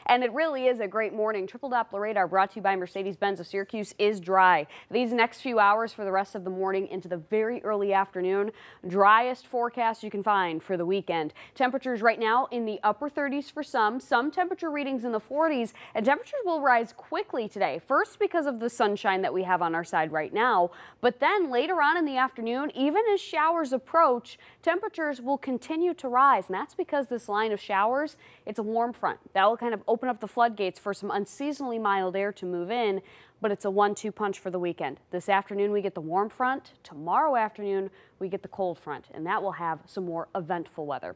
And it really is a great morning. Triple Doppler radar brought to you by Mercedes-Benz of Syracuse is dry. These next few hours for the rest of the morning into the very early afternoon, driest forecast you can find for the weekend. Temperatures right now in the upper 30s for some temperature readings in the 40s, and temperatures will rise quickly today. First because of the sunshine that we have on our side right now, but then later on in the afternoon, even as showers approach, temperatures will continue to rise, and that's because this line of showers, it's a warm front. That will kind of open up the floodgates for some unseasonally mild air to move in, but it's a 1-2 punch for the weekend. This afternoon we get the warm front. Tomorrow afternoon we get the cold front, and that will have some more eventful weather.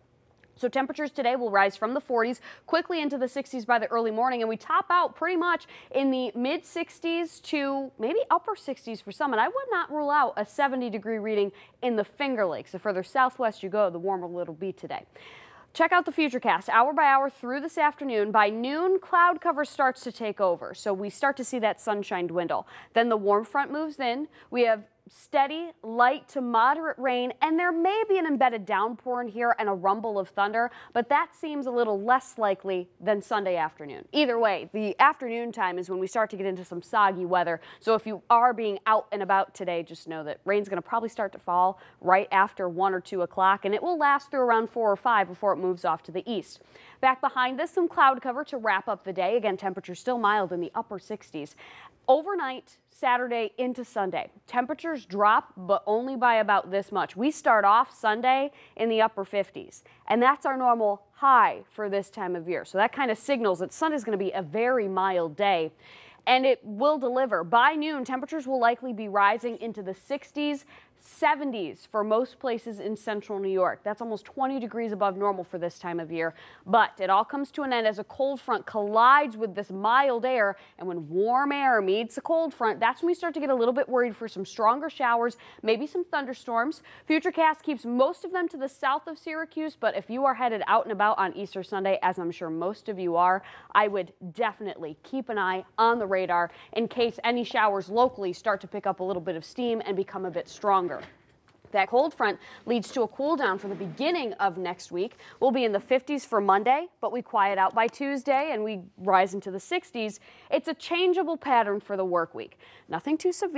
So temperatures today will rise from the 40s quickly into the 60s by the early morning, and we top out pretty much in the mid 60s to maybe upper 60s for some. And I would not rule out a 70-degree reading in the Finger Lakes. The further southwest you go, the warmer it'll be today. Check out the FUTURECAST hour by hour through this afternoon. By noon, cloud cover starts to take over, so we start to see that sunshine dwindle. Then the warm front moves in. We have steady, light to moderate rain, and there may be an embedded downpour in here and a rumble of thunder, but that seems a little less likely than Sunday afternoon. Either way, the afternoon time is when we start to get into some soggy weather, so if you are being out and about today, just know that rain's going to probably start to fall right after 1 or 2 o'clock, and it will last through around 4 or 5 before it moves off to the east. Back behind this, some cloud cover to wrap up the day. Again, temperatures still mild in the upper 60s. Overnight, Saturday into Sunday, temperatures drop, but only by about this much. We start off Sunday in the upper 50s, and that's our normal high for this time of year. So that kind of signals that Sunday's going to be a very mild day, and it will deliver. By noon, temperatures will likely be rising into the 60s, 70s for most places in central New York. That's almost 20 degrees above normal for this time of year. But it all comes to an end as a cold front collides with this mild air. And when warm air meets a cold front, that's when we start to get a little bit worried for some stronger showers, maybe some thunderstorms. FUTURECAST keeps most of them to the south of Syracuse, but if you are headed out and about on Easter Sunday, as I'm sure most of you are, I would definitely keep an eye on the radar in case any showers locally start to pick up a little bit of steam and become a bit stronger. That cold front leads to a cool down for the beginning of next week. We'll be in the 50s for Monday, but we quiet out by Tuesday and we rise into the 60s. It's a changeable pattern for the work week. Nothing too severe.